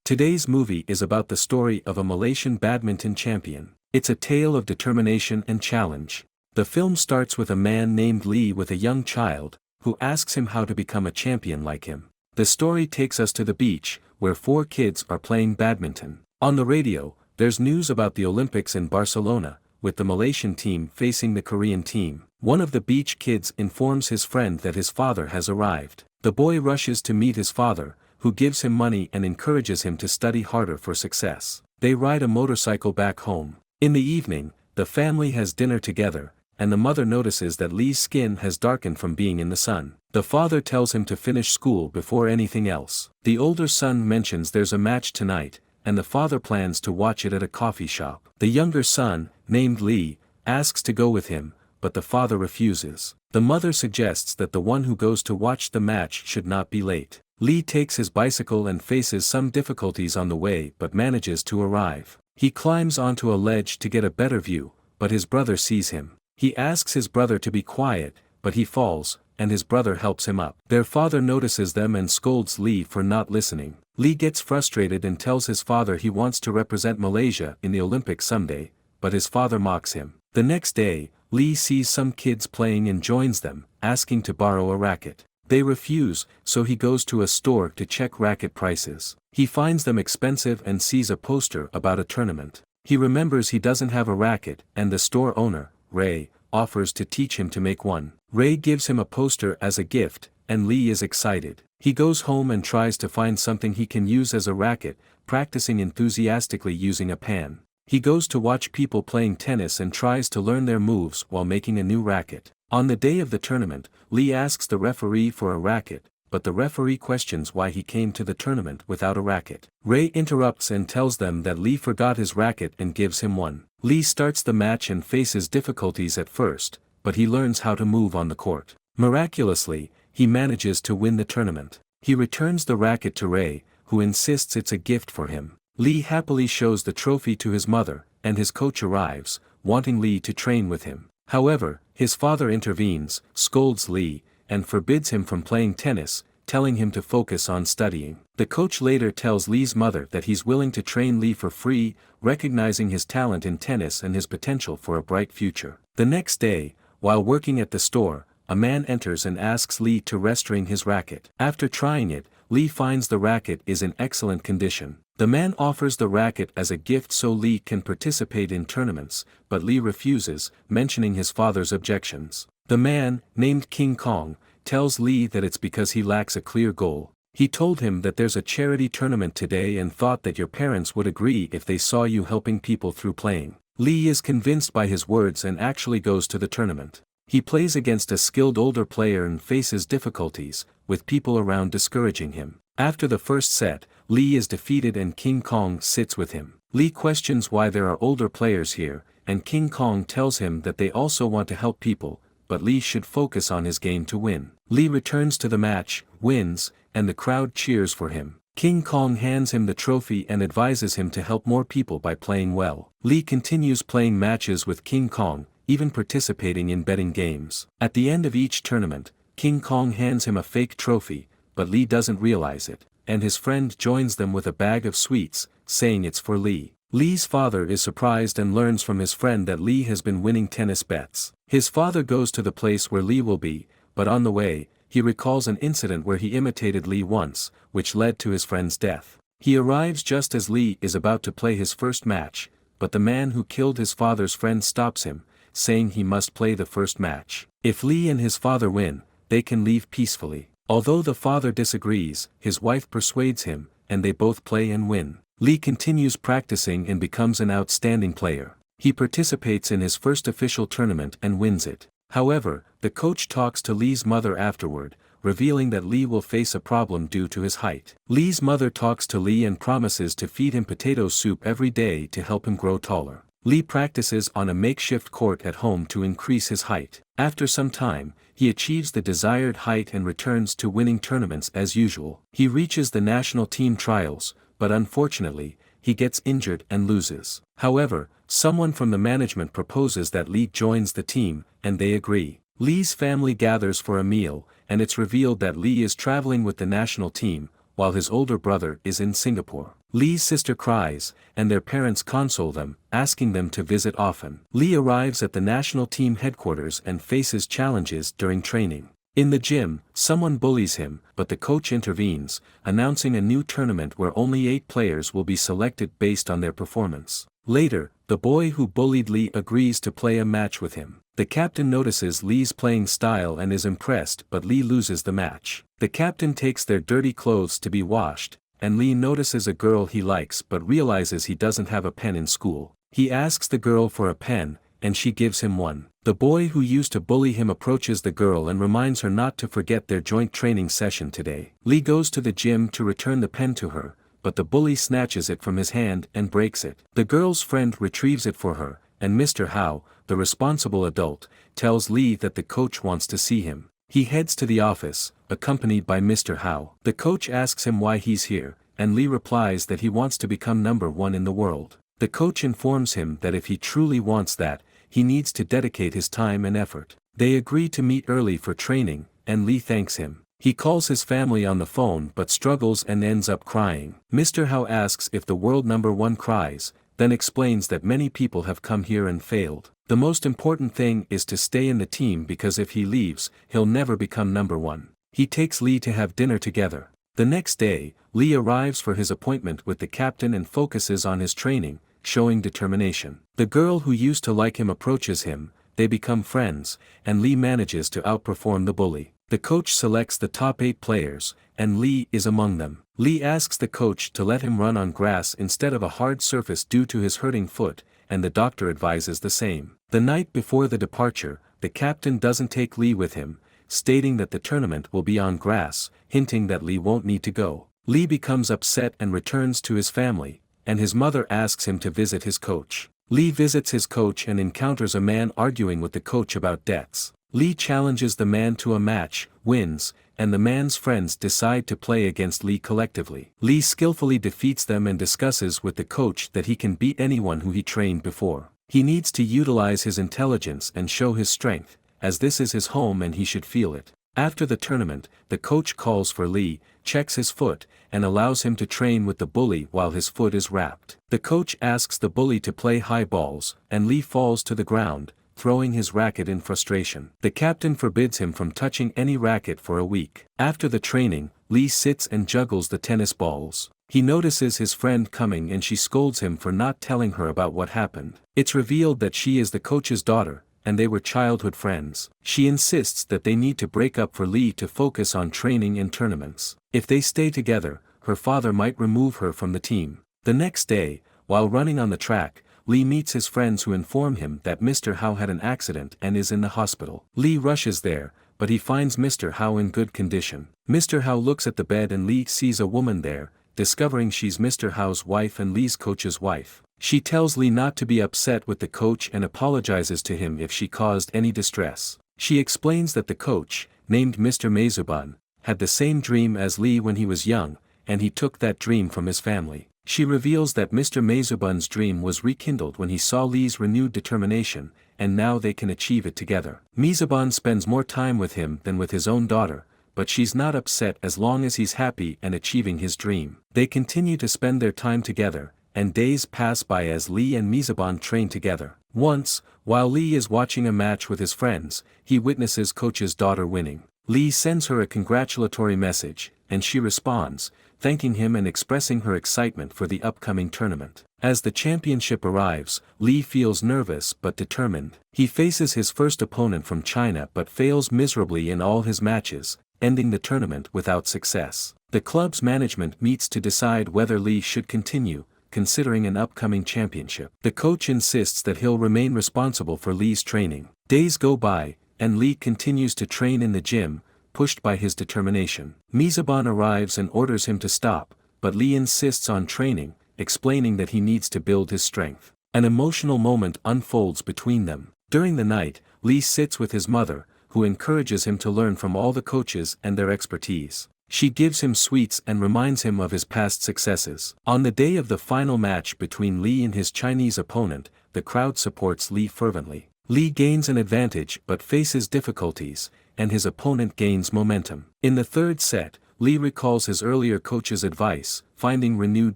Today's movie is about the story of a Malaysian badminton champion. It's a tale of determination and challenge. The film starts with a man named Lee with a young child, who asks him how to become a champion like him. The story takes us to the beach, where four kids are playing badminton. On the radio, there's news about the Olympics in Barcelona, with the Malaysian team facing the Korean team. One of the beach kids informs his friend that his father has arrived. The boy rushes to meet his father, who gives him money and encourages him to study harder for success. They ride a motorcycle back home. In the evening, the family has dinner together, and the mother notices that Lee's skin has darkened from being in the sun. The father tells him to finish school before anything else. The older son mentions there's a match tonight, and the father plans to watch it at a coffee shop. The younger son, named Lee, asks to go with him, but the father refuses. The mother suggests that the one who goes to watch the match should not be late. Lee takes his bicycle and faces some difficulties on the way but manages to arrive. He climbs onto a ledge to get a better view, but his brother sees him. He asks his brother to be quiet, but he falls, and his brother helps him up. Their father notices them and scolds Lee for not listening. Lee gets frustrated and tells his father he wants to represent Malaysia in the Olympics someday, but his father mocks him. The next day, Lee sees some kids playing and joins them, asking to borrow a racket. They refuse, so he goes to a store to check racket prices. He finds them expensive and sees a poster about a tournament. He remembers he doesn't have a racket, and the store owner, Ray, offers to teach him to make one. Ray gives him a poster as a gift, and Lee is excited. He goes home and tries to find something he can use as a racket, practicing enthusiastically using a pan. He goes to watch people playing tennis and tries to learn their moves while making a new racket. On the day of the tournament, Lee asks the referee for a racket, but the referee questions why he came to the tournament without a racket. Ray interrupts and tells them that Lee forgot his racket and gives him one. Lee starts the match and faces difficulties at first, but he learns how to move on the court. Miraculously, he manages to win the tournament. He returns the racket to Ray, who insists it's a gift for him. Lee happily shows the trophy to his mother, and his coach arrives, wanting Lee to train with him. However, his father intervenes, scolds Lee, and forbids him from playing tennis, telling him to focus on studying. The coach later tells Lee's mother that he's willing to train Lee for free, recognizing his talent in tennis and his potential for a bright future. The next day, while working at the store, a man enters and asks Lee to restoring his racket. After trying it, Lee finds the racket is in excellent condition. The man offers the racket as a gift so Lee can participate in tournaments, but Lee refuses, mentioning his father's objections. The man, named King Kong, tells Lee that it's because he lacks a clear goal. He told him that there's a charity tournament today and thought that your parents would agree if they saw you helping people through playing. Lee is convinced by his words and actually goes to the tournament. He plays against a skilled older player and faces difficulties, with people around discouraging him. After the first set, Lee is defeated and King Kong sits with him. Lee questions why there are older players here, and King Kong tells him that they also want to help people, but Lee should focus on his game to win. Lee returns to the match, wins, and the crowd cheers for him. King Kong hands him the trophy and advises him to help more people by playing well. Lee continues playing matches with King Kong, even participating in betting games. At the end of each tournament, King Kong hands him a fake trophy, but Lee doesn't realize it, and his friend joins them with a bag of sweets, saying it's for Lee. Lee's father is surprised and learns from his friend that Lee has been winning tennis bets. His father goes to the place where Lee will be, but on the way, he recalls an incident where he imitated Lee once, which led to his friend's death. He arrives just as Lee is about to play his first match, but the man who killed his father's friend stops him, saying he must play the first match. If Lee and his father win, they can leave peacefully. Although the father disagrees, his wife persuades him, and they both play and win. Lee continues practicing and becomes an outstanding player. He participates in his first official tournament and wins it. However, the coach talks to Lee's mother afterward, revealing that Lee will face a problem due to his height. Lee's mother talks to Lee and promises to feed him potato soup every day to help him grow taller. Lee practices on a makeshift court at home to increase his height. After some time, he achieves the desired height and returns to winning tournaments as usual. He reaches the national team trials, but unfortunately, he gets injured and loses. However, someone from the management proposes that Lee joins the team, and they agree. Lee's family gathers for a meal, and it's revealed that Lee is traveling with the national team, while his older brother is in Singapore. Lee's sister cries, and their parents console them, asking them to visit often. Lee arrives at the national team headquarters and faces challenges during training. In the gym, someone bullies him, but the coach intervenes, announcing a new tournament where only 8 players will be selected based on their performance. Later, the boy who bullied Lee agrees to play a match with him. The captain notices Lee's playing style and is impressed, but Lee loses the match. The captain takes their dirty clothes to be washed, and Lee notices a girl he likes but realizes he doesn't have a pen in school. He asks the girl for a pen, and she gives him one. The boy who used to bully him approaches the girl and reminds her not to forget their joint training session today. Lee goes to the gym to return the pen to her, but the bully snatches it from his hand and breaks it. The girl's friend retrieves it for her, and Mr. Howe, the responsible adult, tells Lee that the coach wants to see him. He heads to the office, accompanied by Mr. Howe. The coach asks him why he's here, and Lee replies that he wants to become #1 in the world. The coach informs him that if he truly wants that, he needs to dedicate his time and effort. They agree to meet early for training, and Lee thanks him. He calls his family on the phone but struggles and ends up crying. Mr. Howe asks if the world #1 cries, then explains that many people have come here and failed. The most important thing is to stay in the team because if he leaves, he'll never become #1. He takes Lee to have dinner together. The next day, Lee arrives for his appointment with the captain and focuses on his training, showing determination. The girl who used to like him approaches him, they become friends, and Lee manages to outperform the bully. The coach selects the top 8 players, and Lee is among them. Lee asks the coach to let him run on grass instead of a hard surface due to his hurting foot, and the doctor advises the same. The night before the departure, the captain doesn't take Lee with him, stating that the tournament will be on grass, hinting that Lee won't need to go. Lee becomes upset and returns to his family, and his mother asks him to visit his coach. Lee visits his coach and encounters a man arguing with the coach about debts. Lee challenges the man to a match, wins, and the man's friends decide to play against Lee collectively. Lee skillfully defeats them and discusses with the coach that he can beat anyone who he trained before. He needs to utilize his intelligence and show his strength, as this is his home and he should feel it. After the tournament, the coach calls for Lee, checks his foot, and allows him to train with the bully while his foot is wrapped. The coach asks the bully to play high balls, and Lee falls to the ground, throwing his racket in frustration. The captain forbids him from touching any racket for a week. After the training, Lee sits and juggles the tennis balls. He notices his friend coming and she scolds him for not telling her about what happened. It's revealed that she is the coach's daughter, and they were childhood friends. She insists that they need to break up for Lee to focus on training and tournaments. If they stay together, her father might remove her from the team. The next day, while running on the track, Lee meets his friends who inform him that Mr. Howe had an accident and is in the hospital. Lee rushes there, but he finds Mr. Howe in good condition. Mr. Howe looks at the bed and Lee sees a woman there, discovering she's Mr. Howe's wife and Lee's coach's wife. She tells Lee not to be upset with the coach and apologizes to him if she caused any distress. She explains that the coach, named Mr. Mazuban, had the same dream as Lee when he was young, and he took that dream from his family. She reveals that Mr. Mazuban's dream was rekindled when he saw Lee's renewed determination, and now they can achieve it together. Mazuban spends more time with him than with his own daughter, but she's not upset as long as he's happy and achieving his dream. They continue to spend their time together, and days pass by as Lee and Mazuban train together. Once, while Lee is watching a match with his friends, he witnesses coach's daughter winning. Lee sends her a congratulatory message, and she responds, thanking him and expressing her excitement for the upcoming tournament. As the championship arrives, Lee feels nervous but determined. He faces his first opponent from China but fails miserably in all his matches, ending the tournament without success. The club's management meets to decide whether Lee should continue, considering an upcoming championship. The coach insists that he'll remain responsible for Lee's training. Days go by, and Lee continues to train in the gym, pushed by his determination. Mazuban arrives and orders him to stop, but Lee insists on training, explaining that he needs to build his strength. An emotional moment unfolds between them. During the night, Lee sits with his mother, who encourages him to learn from all the coaches and their expertise. She gives him sweets and reminds him of his past successes. On the day of the final match between Lee and his Chinese opponent, the crowd supports Lee fervently. Lee gains an advantage but faces difficulties, and his opponent gains momentum. In the third set, Lee recalls his earlier coach's advice, finding renewed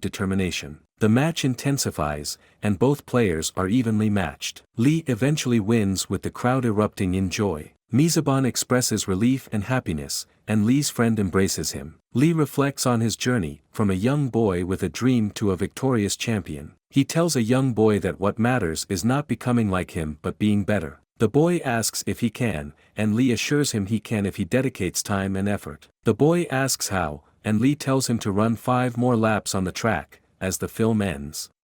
determination. The match intensifies, and both players are evenly matched. Lee eventually wins with the crowd erupting in joy. Mizabon expresses relief and happiness, and Lee's friend embraces him. Lee reflects on his journey, from a young boy with a dream to a victorious champion. He tells a young boy that what matters is not becoming like him but being better. The boy asks if he can, and Lee assures him he can if he dedicates time and effort. The boy asks how, and Lee tells him to run 5 more laps on the track. As the film ends,